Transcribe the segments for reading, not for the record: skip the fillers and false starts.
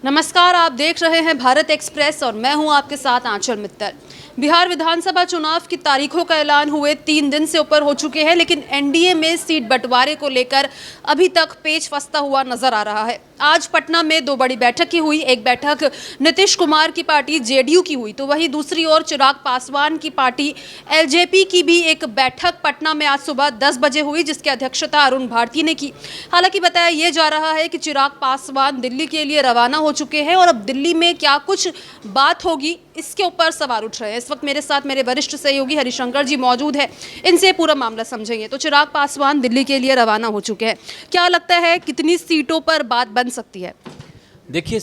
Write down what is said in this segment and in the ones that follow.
नमस्कार, आप देख रहे हैं भारत एक्सप्रेस और मैं हूं आपके साथ आंचल मित्तल। बिहार विधानसभा चुनाव की तारीखों का ऐलान हुए 3 दिन से ऊपर हो चुके हैं, लेकिन एनडीए में सीट बंटवारे को लेकर अभी तक पेच फंसता हुआ नजर आ रहा है। आज पटना में 2 बड़ी बैठक की हुई। एक बैठक नीतीश कुमार की पार्टी जेडीयू की हुई, तो वहीं दूसरी ओर चिराग पासवान की पार्टी एलजेपी की भी एक बैठक पटना में आज सुबह 10 बजे हुई, जिसकी अध्यक्षता अरुण भारती ने की। हालांकि बताया यह जा रहा है कि चिराग पासवान दिल्ली के लिए रवाना हो चुके हैं और अब दिल्ली में क्या कुछ बात होगी, इसके ऊपर सवाल उठ रहे हैं। इस वक्त मेरे साथ मेरे वरिष्ठ सहयोगी हरिशंकर जी मौजूद है, इनसे पूरा मामला समझेंगे। तो चिराग पासवान दिल्ली के लिए रवाना हो चुके हैं, क्या लगता है कितनी सीटों पर बात बन सकती है? देखिए,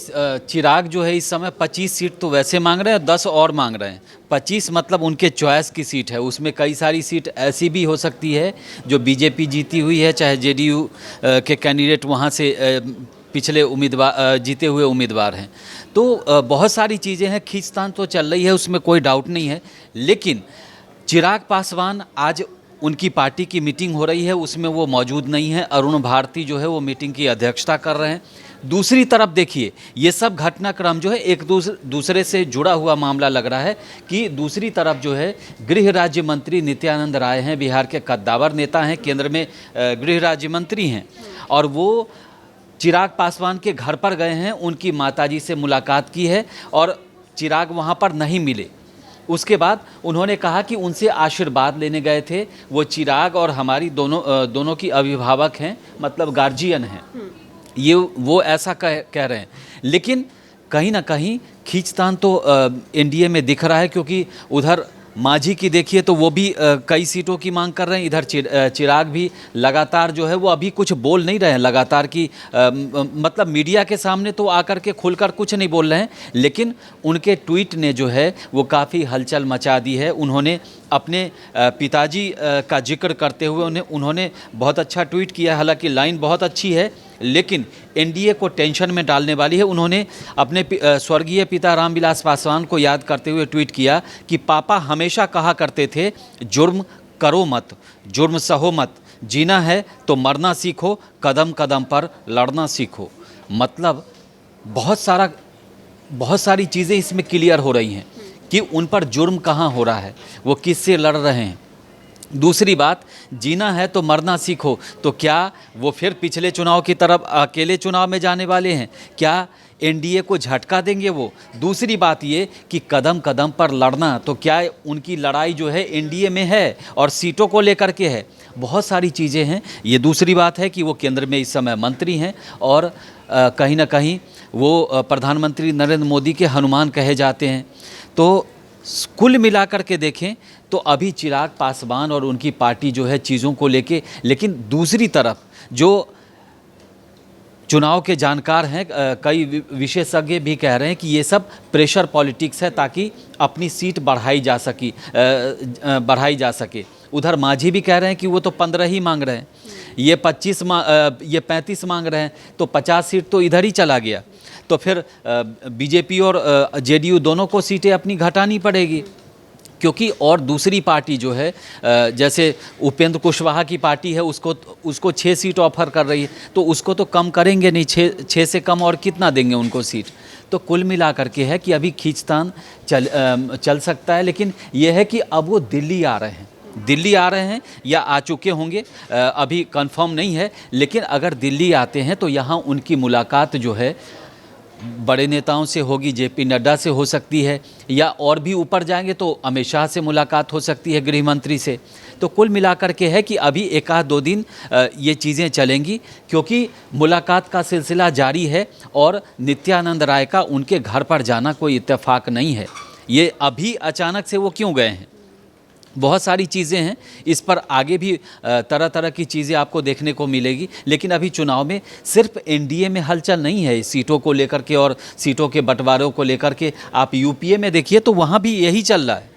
चिराग जो है इस समय 25 सीट तो वैसे मांग रहे हैं, 10 और मांग रहे हैं। 25 मतलब उनके चॉइस की सीट है, उसमें कई सारी सीट ऐसी भी हो सकती है जो बीजेपी जीती हुई है, चाहे जेडीयू के कैंडिडेट वहाँ से पिछले उम्मीदवार जीते हुए उम्मीदवार हैं। तो बहुत सारी चीज़ें हैं, खींचतान तो चल रही है, उसमें कोई डाउट नहीं है। लेकिन चिराग पासवान आज उनकी पार्टी की मीटिंग हो रही है, उसमें वो मौजूद नहीं है। अरुण भारती जो है वो मीटिंग की अध्यक्षता कर रहे हैं। दूसरी तरफ देखिए, ये सब घटनाक्रम जो है एक दूसरे से जुड़ा हुआ मामला लग रहा है कि दूसरी तरफ जो है गृह राज्य मंत्री नित्यानंद राय हैं, बिहार के कद्दावर नेता हैं, केंद्र में गृह राज्य मंत्री हैं, और वो चिराग पासवान के घर पर गए हैं, उनकी माताजी से मुलाकात की है और चिराग वहाँ पर नहीं मिले। उसके बाद उन्होंने कहा कि उनसे आशीर्वाद लेने गए थे। वो चिराग और हमारी दोनों की अभिभावक हैं, मतलब गार्जियन हैं, ये वो ऐसा कह रहे हैं। लेकिन कहीं ना कहीं खींचतान तो एनडीए में दिख रहा है, क्योंकि उधर मांझी की देखिए तो वो भी कई सीटों की मांग कर रहे हैं, इधर चिराग भी लगातार जो है वो अभी कुछ बोल नहीं रहे हैं लगातार की, मतलब मीडिया के सामने तो आकर के खुलकर कुछ नहीं बोल रहे हैं, लेकिन उनके ट्वीट ने जो है वो काफ़ी हलचल मचा दी है। उन्होंने अपने पिताजी का जिक्र करते हुए उन्होंने बहुत अच्छा ट्वीट किया, हालांकि लाइन बहुत अच्छी है लेकिन एनडीए को टेंशन में डालने वाली है। उन्होंने अपने स्वर्गीय पिता रामविलास पासवान को याद करते हुए ट्वीट किया कि पापा हमेशा कहा करते थे, जुर्म करो मत, जुर्म सहो मत, जीना है तो मरना सीखो, कदम कदम पर लड़ना सीखो। मतलब बहुत सारी चीज़ें इसमें क्लियर हो रही हैं कि उन पर जुर्म कहाँ हो रहा है, वो किससे लड़ रहे हैं। दूसरी बात, जीना है तो मरना सीखो, तो क्या वो फिर पिछले चुनाव की तरफ अकेले चुनाव में जाने वाले हैं? क्या एनडीए को झटका देंगे वो? दूसरी बात ये कि कदम कदम पर लड़ना, तो क्या उनकी लड़ाई जो है एनडीए में है और सीटों को लेकर के है? बहुत सारी चीज़ें हैं। ये दूसरी बात है कि वो केंद्र में इस समय मंत्री हैं और कहीं ना कहीं वो प्रधानमंत्री नरेंद्र मोदी के हनुमान कहे जाते हैं। तो कुल मिलाकर के देखें तो अभी चिराग पासवान और उनकी पार्टी जो है चीज़ों को लेके, लेकिन दूसरी तरफ जो चुनाव के जानकार हैं, कई विशेषज्ञ भी कह रहे हैं कि ये सब प्रेशर पॉलिटिक्स है ताकि अपनी सीट बढ़ाई जा सके। उधर मांझी भी कह रहे हैं कि वो तो 15 ही मांग रहे हैं, ये 35 मांग रहे हैं, तो 50 सीट तो इधर ही चला गया। तो फिर बीजेपी और जेडीयू दोनों को सीटें अपनी घटानी पड़ेगी, क्योंकि और दूसरी पार्टी जो है जैसे उपेंद्र कुशवाहा की पार्टी है, उसको 6 सीट ऑफर कर रही है, तो उसको तो कम करेंगे नहीं, 6 से कम और कितना देंगे उनको सीट। तो कुल मिला करके है कि अभी खींचतान चल सकता है, लेकिन यह है कि अब वो दिल्ली आ रहे हैं या आ चुके होंगे, अभी कंफर्म नहीं है। लेकिन अगर दिल्ली आते हैं तो यहाँ उनकी मुलाकात जो है बड़े नेताओं से होगी, जेपी नड्डा से हो सकती है, या और भी ऊपर जाएंगे तो अमित शाह से मुलाकात हो सकती है, गृह मंत्री से। तो कुल मिलाकर के है कि अभी 1-2 दिन ये चीज़ें चलेंगी, क्योंकि मुलाकात का सिलसिला जारी है और नित्यानंद राय का उनके घर पर जाना कोई इत्तेफाक नहीं है। ये अभी अचानक से वो क्यों गए हैं? बहुत सारी चीज़ें हैं, इस पर आगे भी तरह तरह की चीज़ें आपको देखने को मिलेगी। लेकिन अभी चुनाव में सिर्फ एनडीए में हलचल नहीं है सीटों को लेकर के और सीटों के बंटवारों को लेकर के। आप यूपीए में देखिए तो वहाँ भी यही चल रहा है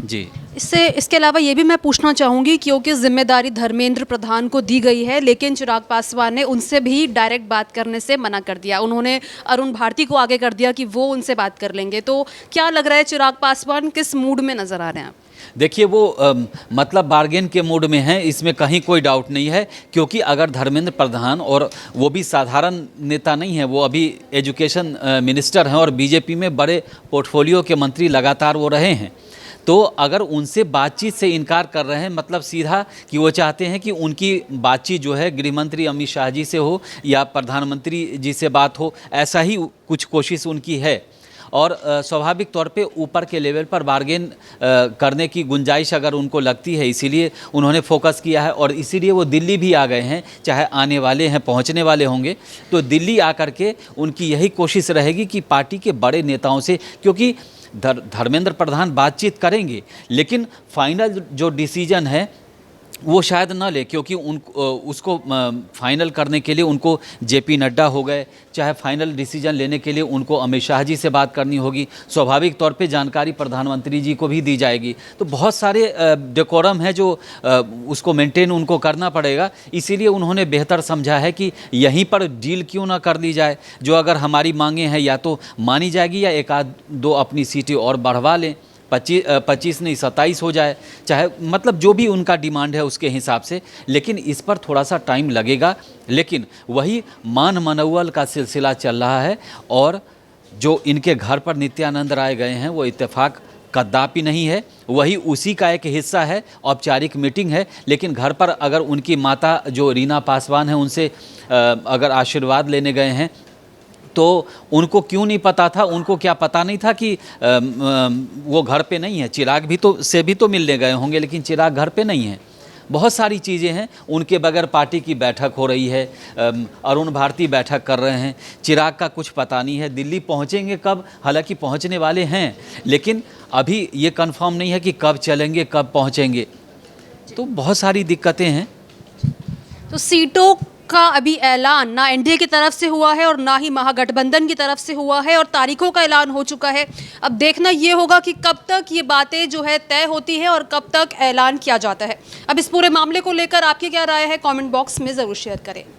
जी। इसके अलावा ये भी मैं पूछना चाहूँगी, क्योंकि जिम्मेदारी धर्मेंद्र प्रधान को दी गई है, लेकिन चिराग पासवान ने उनसे भी डायरेक्ट बात करने से मना कर दिया। उन्होंने अरुण भारती को आगे कर दिया कि वो उनसे बात कर लेंगे। तो क्या लग रहा है चिराग पासवान किस मूड में नज़र आ रहे हैं? देखिए वो मतलब बार्गेन के मूड में हैं, इसमें कहीं कोई डाउट नहीं है, क्योंकि अगर धर्मेंद्र प्रधान, और वो भी साधारण नेता नहीं है, वो अभी एजुकेशन मिनिस्टर हैं और बीजेपी में बड़े पोर्टफोलियो के मंत्री लगातार वो रहे हैं, तो अगर उनसे बातचीत से इनकार कर रहे हैं, मतलब सीधा कि वो चाहते हैं कि उनकी बातचीत जो है गृह मंत्री अमित शाह जी से हो या प्रधानमंत्री जी से बात हो, ऐसा ही कुछ कोशिश उनकी है। और स्वाभाविक तौर पे ऊपर के लेवल पर बार्गेन करने की गुंजाइश अगर उनको लगती है, इसीलिए उन्होंने फोकस किया है और इसीलिए वो दिल्ली भी आ गए हैं, चाहे आने वाले हैं, पहुंचने वाले होंगे, तो दिल्ली आकर के उनकी यही कोशिश रहेगी कि पार्टी के बड़े नेताओं से, क्योंकि धर्मेंद्र प्रधान बातचीत करेंगे लेकिन फाइनल जो डिसीजन है वो शायद ना ले, क्योंकि उसको फाइनल करने के लिए उनको जेपी नड्डा हो गए, चाहे फाइनल डिसीजन लेने के लिए उनको अमित शाह जी से बात करनी होगी, स्वाभाविक तौर पे जानकारी प्रधानमंत्री जी को भी दी जाएगी, तो बहुत सारे डेकोरम है जो उसको मेंटेन उनको करना पड़ेगा। इसीलिए उन्होंने बेहतर समझा है कि यहीं पर डील क्यों ना कर ली जाए, जो अगर हमारी मांगें हैं या तो मानी जाएगी या एक आध दो अपनी सीटें और बढ़वा लें, 25 नहीं 27 हो जाए, चाहे मतलब जो भी उनका डिमांड है उसके हिसाब से, लेकिन इस पर थोड़ा सा टाइम लगेगा। लेकिन वही मान मनौवल का सिलसिला चल रहा है और जो इनके घर पर नित्यानंद राय गए हैं वो इत्तेफाक कदापि नहीं है, वही उसी का एक हिस्सा है, औपचारिक मीटिंग है, लेकिन घर पर अगर उनकी माता जो रीना पासवान है उनसे अगर आशीर्वाद लेने गए हैं तो उनको क्यों नहीं पता था, उनको क्या पता नहीं था कि वो घर पे नहीं है, चिराग भी तो मिलने गए होंगे, लेकिन चिराग घर पे नहीं है। बहुत सारी चीज़ें हैं, उनके बगैर पार्टी की बैठक हो रही है, अरुण भारती बैठक कर रहे हैं, चिराग का कुछ पता नहीं है, दिल्ली पहुंचेंगे कब, हालांकि पहुंचने वाले हैं, लेकिन अभी ये कंफर्म नहीं है कि कब चलेंगे कब पहुंचेंगे, तो बहुत सारी दिक्कतें हैं। तो सीटों का अभी ऐलान ना एनडीए की तरफ से हुआ है और ना ही महागठबंधन की तरफ से हुआ है, और तारीखों का ऐलान हो चुका है। अब देखना ये होगा कि कब तक ये बातें जो है तय होती है और कब तक ऐलान किया जाता है। अब इस पूरे मामले को लेकर आपकी क्या राय है, कमेंट बॉक्स में ज़रूर शेयर करें।